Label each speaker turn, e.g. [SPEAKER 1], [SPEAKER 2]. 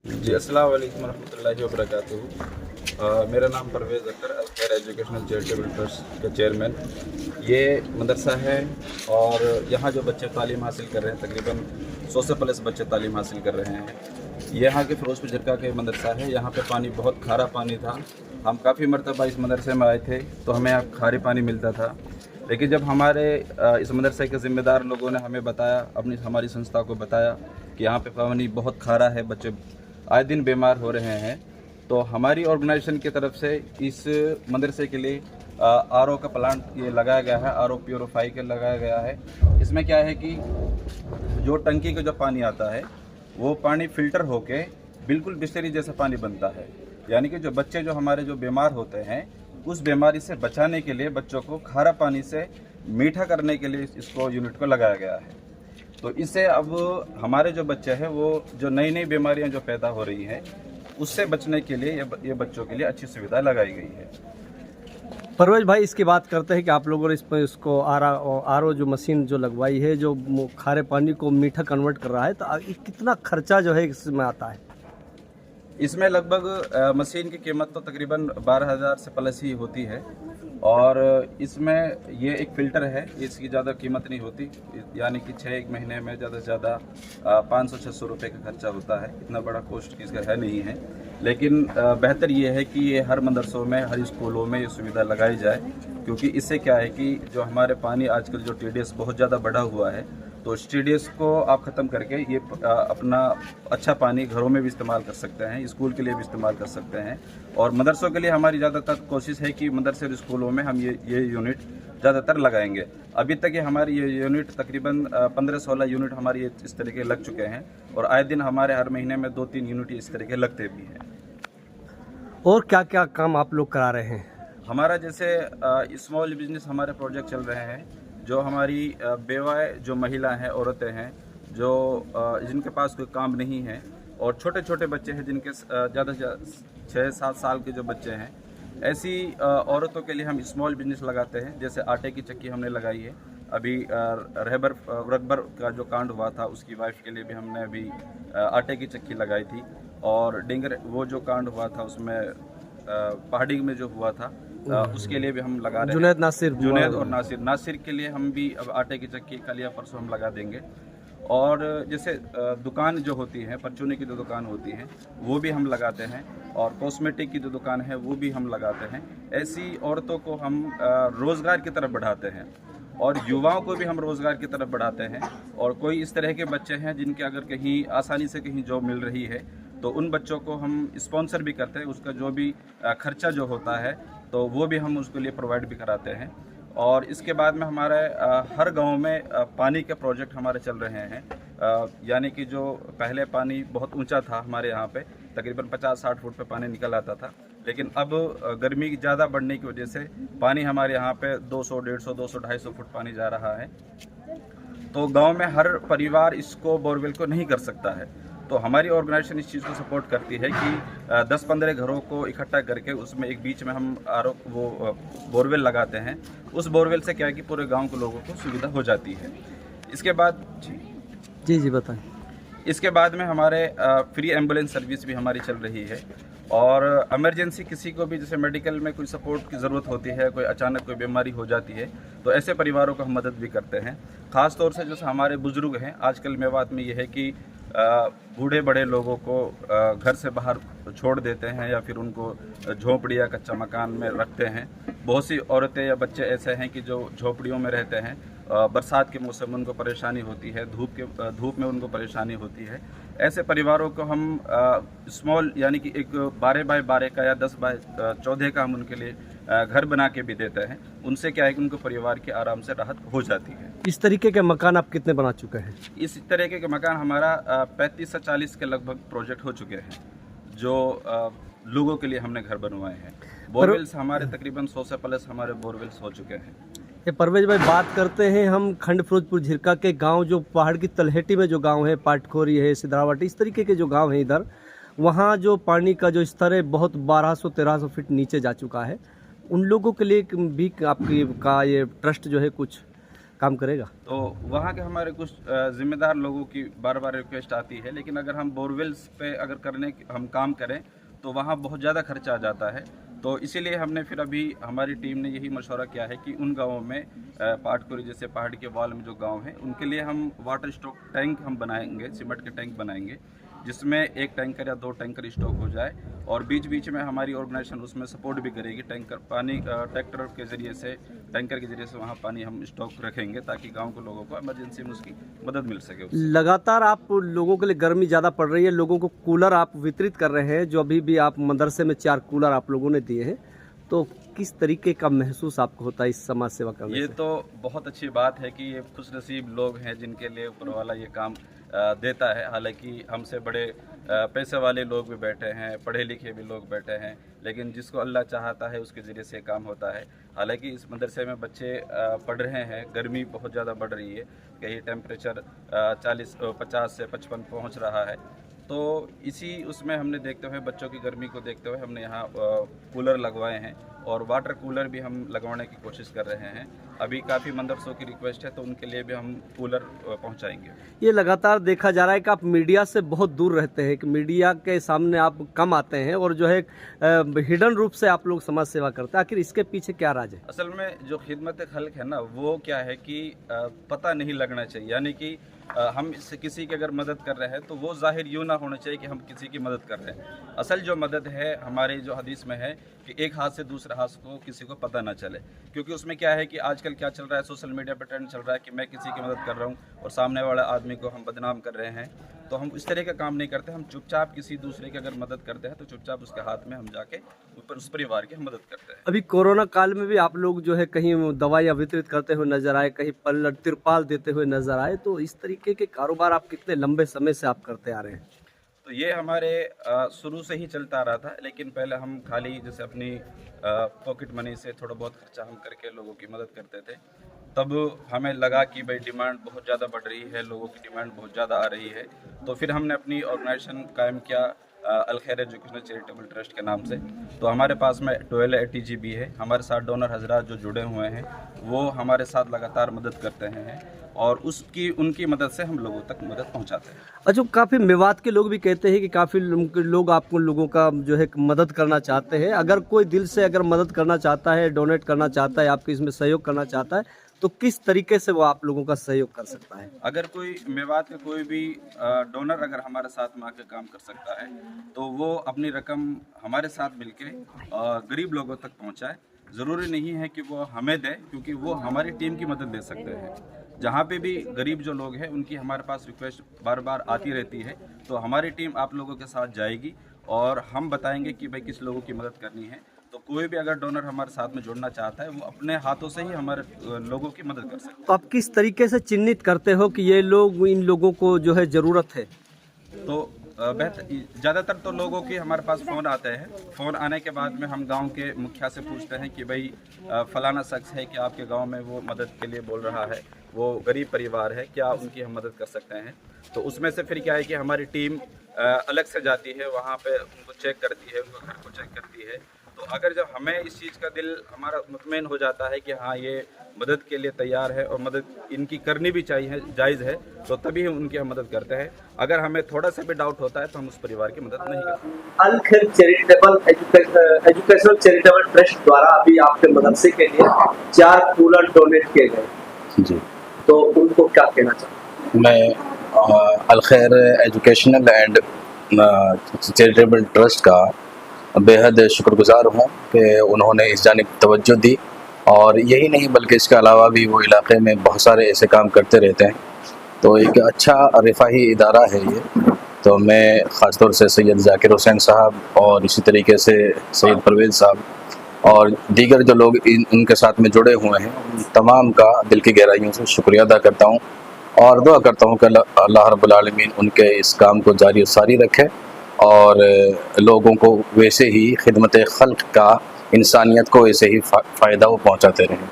[SPEAKER 1] जी, अस्सलाम वालेकुम रहमतुल्लाहि व बरकातुहू। मेरा नाम Parvez Akhtar Al Khair educational charitable trust का चेयरमैन। ये मदरसा है और यहाँ जो बच्चे तालीम हासिल कर रहे हैं, तकरीबन 100 से प्लस बच्चे तालीम हासिल कर रहे हैं। ये यहाँ के फ़िरोज़पुर झिरका का मदरसा है। यहाँ पे पानी बहुत खारा पानी था। हम काफ़ी मरतबा इस मदरसे में आए थे तो हमें यहाँ खारे पानी मिलता था, लेकिन जब हमारे इस मदरसे के ज़िम्मेदार लोगों ने हमें बताया, हमारी संस्था को बताया कि यहाँ पे पानी बहुत खारा है, बच्चे आए दिन बीमार हो रहे हैं, तो हमारी ऑर्गेनाइजेशन की तरफ से इस मदरसे के लिए आरओ का प्लांट ये लगाया गया है। आरओ प्योरीफाई के लगाया गया है। इसमें क्या है कि जो टंकी का जो पानी आता है वो पानी फ़िल्टर होके बिल्कुल बिस्लरी जैसा पानी बनता है। यानी कि जो बच्चे जो हमारे जो बीमार होते हैं, उस बीमारी से बचाने के लिए बच्चों को खारा पानी से मीठा करने के लिए इसको यूनिट को लगाया गया है। तो इससे अब हमारे जो बच्चे हैं वो जो नई नई बीमारियां जो पैदा हो रही हैं, उससे बचने के लिए ये बच्चों के लिए अच्छी सुविधा लगाई गई है।
[SPEAKER 2] परवेज भाई, इसकी बात करते हैं कि आप लोगों ने इस पर इसको आरओ जो मशीन जो लगवाई है, जो खारे पानी को मीठा कन्वर्ट कर रहा है, तो कितना खर्चा जो है इसमें आता है?
[SPEAKER 1] इसमें लगभग मशीन की कीमत तो तकरीबन 12,000 से प्लस ही होती है और इसमें ये एक फ़िल्टर है, इसकी ज़्यादा कीमत नहीं होती। यानी कि 1 महीने में ज़्यादा से ज़्यादा 500-600 रुपये का खर्चा होता है। इतना बड़ा कॉस्ट इसका है नहीं है, लेकिन बेहतर ये है कि ये हर मदरसों में, हर स्कूलों में ये सुविधा लगाई जाए, क्योंकि इससे क्या है कि जो हमारे पानी आजकल जो TDS बहुत ज़्यादा बढ़ा हुआ है, तो इस TDS को आप ख़त्म करके ये अपना अच्छा पानी घरों में भी इस्तेमाल कर सकते हैं, स्कूल के लिए भी इस्तेमाल कर सकते हैं। और मदरसों के लिए हमारी ज़्यादातर कोशिश है कि मदरसे और स्कूलों में हम ये यूनिट ज़्यादातर लगाएंगे। अभी तक ये हमारी ये यूनिट तकरीबन 15-16 यूनिट हमारी इस तरीके लग चुके हैं और आए दिन हमारे हर महीने में 2-3 यूनिट इस तरीके लगते भी हैं।
[SPEAKER 2] और क्या क्या काम आप लोग करा रहे हैं?
[SPEAKER 1] हमारा जैसे स्मॉल बिजनेस हमारे प्रोजेक्ट चल रहे हैं, जो हमारी बेवाएँ जो महिला हैं, औरतें हैं, जो जिनके पास कोई काम नहीं है और छोटे छोटे बच्चे हैं जिनके ज़्यादा से ज़्यादा 6-7 साल के जो बच्चे हैं, ऐसी औरतों के लिए हम स्मॉल बिजनेस लगाते हैं। जैसे आटे की चक्की हमने लगाई है। अभी रकबर का जो कांड हुआ था, उसकी वाइफ के लिए भी हमने अभी आटे की चक्की लगाई थी। और डिंगर वो जो कांड हुआ था उसमें पहाड़ी में जो हुआ था, उसके लिए भी हम लगा रहे हैं। जुनैद और नासिर के लिए हम भी अब आटे की चक्की कल या परसों हम लगा देंगे। और जैसे दुकान जो होती है, परचूनी की जो दुकान होती है, वो भी हम लगाते हैं। और कॉस्मेटिक की जो दुकान है वो भी हम लगाते हैं। ऐसी औरतों को हम रोज़गार की तरफ बढ़ाते हैं और युवाओं को भी हम रोज़गार की तरफ बढ़ाते हैं। और कोई इस तरह के बच्चे हैं जिनके अगर कहीं आसानी से कहीं जॉब मिल रही है, तो उन बच्चों को हम स्पॉन्सर भी करते हैं। उसका जो भी खर्चा जो होता है, तो वो भी हम उसके लिए प्रोवाइड भी कराते हैं। और इसके बाद में हमारे हर गांव में पानी के प्रोजेक्ट हमारे चल रहे हैं। यानी कि जो पहले पानी बहुत ऊंचा था हमारे यहाँ पे, तकरीबन 50-60 फुट पे पानी निकल आता था, लेकिन अब गर्मी ज़्यादा बढ़ने की वजह से पानी हमारे यहाँ पे 200, 150, 200, 250 फुट पानी जा रहा है। तो गांव में हर परिवार इसको बोरवेल को नहीं कर सकता है, तो हमारी ऑर्गेनाइजेशन इस चीज़ को सपोर्ट करती है कि 10-15 घरों को इकट्ठा करके उसमें एक बीच में हम बोरवेल लगाते हैं। उस बोरवेल से क्या है कि पूरे गांव के लोगों को सुविधा हो जाती है। इसके बाद
[SPEAKER 2] जी बताएं।
[SPEAKER 1] इसके बाद में हमारे फ्री एम्बुलेंस सर्विस भी हमारी चल रही है। और इमरजेंसी किसी को भी जैसे मेडिकल में कोई सपोर्ट की ज़रूरत होती है, कोई अचानक कोई बीमारी हो जाती है, तो ऐसे परिवारों को हम मदद भी करते हैं। ख़ास तौर से जैसे हमारे बुज़ुर्ग हैं, आजकल मेवात में ये है कि बूढ़े बड़े लोगों को घर से बाहर छोड़ देते हैं या फिर उनको झोंपड़ी या कच्चा मकान में रखते हैं। बहुत सी औरतें या बच्चे ऐसे हैं कि जो झोंपड़ियों में रहते हैं। बरसात के मौसम में उनको परेशानी होती है, धूप में उनको परेशानी होती है। ऐसे परिवारों को हम स्मॉल यानी कि एक 12 बाय 12 का या 10 बाय 14 का हम उनके लिए घर बना के भी देते हैं। उनसे क्या है कि उनको परिवार की आराम से राहत हो जाती है।
[SPEAKER 2] इस तरीके के मकान आप कितने बना चुके हैं?
[SPEAKER 1] इस तरीके के मकान हमारा 35 से 40 के लगभग प्रोजेक्ट हो चुके हैं, जो लोगों के लिए हमने घर बनवाए हैं। बोरवेल्स हमारे तकरीबन 100 से प्लस हमारे बोरवेल्स हो चुके हैं।
[SPEAKER 2] ये परवेज भाई, बात करते हैं हम खंड फिरोजपुर झिरका के गांव, जो पहाड़ की तलहटी में जो गांव है, पाटखोरी है, सिद्धरावटी, इस तरीके के जो गांव हैं इधर, वहाँ जो पानी का जो स्तर है बहुत 1200-1300 फीट नीचे जा चुका है। उन लोगों के लिए भी आपकी का ये ट्रस्ट जो है कुछ काम करेगा?
[SPEAKER 1] तो वहाँ के हमारे कुछ जिम्मेदार लोगों की बार बार रिक्वेस्ट आती है, लेकिन अगर हम बोरवेल्स पे अगर हम काम करें तो वहाँ बहुत ज़्यादा खर्चा आ जाता है। तो इसीलिए हमने फिर अभी हमारी टीम ने यही मशवरा किया है कि उन गाँवों में पाटकोरी जैसे पहाड़ के वाल में जो गांव हैं उनके लिए हम वाटर स्टॉक टैंक हम बनाएंगे, सीमेंट के टैंक बनाएंगे, जिसमें 1 टैंकर या 2 टैंकर स्टॉक हो जाए, और बीच बीच में हमारी ऑर्गेनाइजेशन उसमें सपोर्ट भी करेगी। टैंकर पानी ट्रैक्टर के ज़रिए से, टैंकर के ज़रिए से वहाँ पानी हम स्टॉक रखेंगे ताकि गांव के लोगों को इमरजेंसी में उसकी मदद मिल सके।
[SPEAKER 2] लगातार आप लोगों के लिए गर्मी ज़्यादा पड़ रही है, लोगों को कूलर आप वितरित कर रहे हैं, जो अभी भी आप मदरसे में 4 कूलर आप लोगों ने दिए हैं, तो किस तरीके का महसूस आपको होता है इस समाज सेवा करने
[SPEAKER 1] ये
[SPEAKER 2] से?
[SPEAKER 1] तो बहुत अच्छी बात है कि ये खुशनसीब लोग हैं जिनके लिए ऊपर वाला ये काम देता है। हालांकि हमसे बड़े पैसे वाले लोग भी बैठे हैं, पढ़े लिखे भी लोग बैठे हैं, लेकिन जिसको अल्लाह चाहता है उसके ज़रिए से काम होता है। हालांकि इस मदरसे में बच्चे पढ़ रहे हैं, गर्मी बहुत ज़्यादा बढ़ रही है, कहीं टेम्परेचर 50 से 55 पहुंच रहा है। तो इसी उसमें हमने देखते हुए, बच्चों की गर्मी को देखते हुए हमने यहाँ कूलर लगवाए हैं, और वाटर कूलर भी हम लगवाने की कोशिश कर रहे हैं। अभी काफ़ी मदरसों की रिक्वेस्ट है तो उनके लिए भी हम कूलर पहुँचाएंगे।
[SPEAKER 2] ये लगातार देखा जा रहा है कि आप मीडिया से बहुत दूर रहते हैं, कि मीडिया के सामने आप कम आते हैं, और जो है हिडन रूप से आप लोग समाज सेवा करते हैं। आखिर इसके पीछे क्या राज है?
[SPEAKER 1] असल में जो खिदमत खल्क है ना, वो क्या है कि पता नहीं लगना चाहिए, यानी कि हम किसी की अगर मदद कर रहे हैं तो वो जाहिर यूँ ना होना चाहिए कि हम किसी की मदद कर रहे हैं। असल जो मदद है हमारे जो हदीस में है कि एक हाथ से दूसरे हाथ को किसी को पता ना चले, क्योंकि उसमें क्या है कि आजकल क्या चल रहा है, सोशल मीडिया पर ट्रेंड चल रहा है कि मैं किसी की मदद कर रहा हूँ और सामने वाले आदमी को हम बदनाम कर रहे हैं। तो हम इस तरह का काम नहीं करते। हम चुपचाप किसी दूसरे की अगर मदद करते हैं तो चुपचाप उसके हाथ में हम जाके ऊपर उस परिवार की हम मदद करते हैं।
[SPEAKER 2] अभी कोरोना काल में भी आप लोग जो है कहीं दवाइयाँ वितरित करते हुए नजर आए, कहीं पल्लर तिरपाल देते हुए नजर आए, तो इस तरीके के कारोबार आप कितने लंबे समय से आप करते आ रहे हैं?
[SPEAKER 1] तो ये हमारे शुरू से ही चलता आ रहा था, लेकिन पहले हम खाली जैसे अपनी पॉकेट मनी से थोड़ा बहुत खर्चा हम करके लोगों की मदद करते थे। तब हमें लगा कि भाई डिमांड बहुत ज़्यादा बढ़ रही है, लोगों की डिमांड बहुत ज़्यादा आ रही है, तो फिर हमने अपनी ऑर्गेनाइजेशन कायम किया अल खैर एजुकेशनल चैरिटेबल ट्रस्ट के नाम से। तो हमारे पास में 12 ATG भी है। हमारे साथ डोनर हजरात जो जुड़े हुए हैं वो हमारे साथ लगातार मदद करते हैं, और उनकी मदद से हम लोगों तक मदद पहुंचाते हैं।
[SPEAKER 2] अच्छा, काफ़ी मेवात के लोग भी कहते हैं कि काफ़ी लोग आपको लोगों का जो है मदद करना चाहते हैं। अगर कोई दिल से अगर मदद करना चाहता है, डोनेट करना चाहता है, आपके इसमें सहयोग करना चाहता है, तो किस तरीके से वो आप लोगों का सहयोग कर सकता है?
[SPEAKER 1] अगर कोई मेवात का कोई भी डोनर अगर हमारे साथ में आकर काम कर सकता है तो वो अपनी रकम हमारे साथ मिलके गरीब लोगों तक पहुंचाए। ज़रूरी नहीं है कि वो हमें दे, क्योंकि वो हमारी टीम की मदद ले सकते हैं। जहाँ पे भी गरीब जो लोग हैं उनकी हमारे पास रिक्वेस्ट बार बार आती रहती है, तो हमारी टीम आप लोगों के साथ जाएगी और हम बताएंगे कि भाई किस लोगों की मदद करनी है। तो कोई भी अगर डोनर हमारे साथ में जुड़ना चाहता है वो अपने हाथों से ही हमारे लोगों की मदद कर सकता है।
[SPEAKER 2] तो आप किस तरीके से चिन्हित करते हो कि ये लोग, इन लोगों को जो है ज़रूरत है?
[SPEAKER 1] तो ज़्यादातर तो लोगों के हमारे पास फ़ोन आते हैं। फ़ोन आने के बाद में हम गांव के मुखिया से पूछते हैं कि भाई फलाना शख्स है कि आपके गांव में वो मदद के लिए बोल रहा है, वो गरीब परिवार है, क्या उनकी हम मदद कर सकते हैं। तो उसमें से फिर क्या है कि हमारी टीम अलग से जाती है, वहाँ पे उनको चेक करती है, उनको घर को चेक करती है। तो अगर जब हमें इस चीज़ का दिल हमारा मुतमईन हो जाता है कि हाँ ये मदद के लिए तैयार है और मदद इनकी करनी भी चाहिए, जायज़ है, तो तभी हम उनकी मदद करते हैं। अगर हमें थोड़ा सा भी डाउट होता है तो हम उस परिवार की मदद नहीं करते।
[SPEAKER 2] अल खैर चैरिटेबल एजुकेशनल चैरिटेबल ट्रस्ट द्वारा अभी आपके मदरसे के लिए 4 कूलर डोनेट किए गए जी, तो उनको क्या कहना चाहते हैं?
[SPEAKER 3] मैं अल खैर एजुकेशनल एंड चैरिटेबल ट्रस्ट का बेहद शुक्रगुजार हूँ कि उन्होंने इस जानिब तवज्जो दी, और यही नहीं बल्कि इसके अलावा भी वो इलाक़े में बहुत सारे ऐसे काम करते रहते हैं। तो एक अच्छा रिफाही इदारा है ये। तो मैं ख़ास तौर से सैयद ज़ाकिर हुसैन साहब और इसी तरीके से सैयद परवेज़ साहब और दीगर जो लोग उनके साथ में जुड़े हुए हैं, उन तमाम का दिल की गहराइयों से शुक्रिया अदा करता हूँ, और दुआ करता हूँ कि अल्लाह रब्बुल आलमीन उनके इस काम को जारी और सारी रखे, और लोगों को वैसे ही खिदमत खल्क का, इंसानियत को वैसे ही फ़ायदा वो पहुँचाते रहें।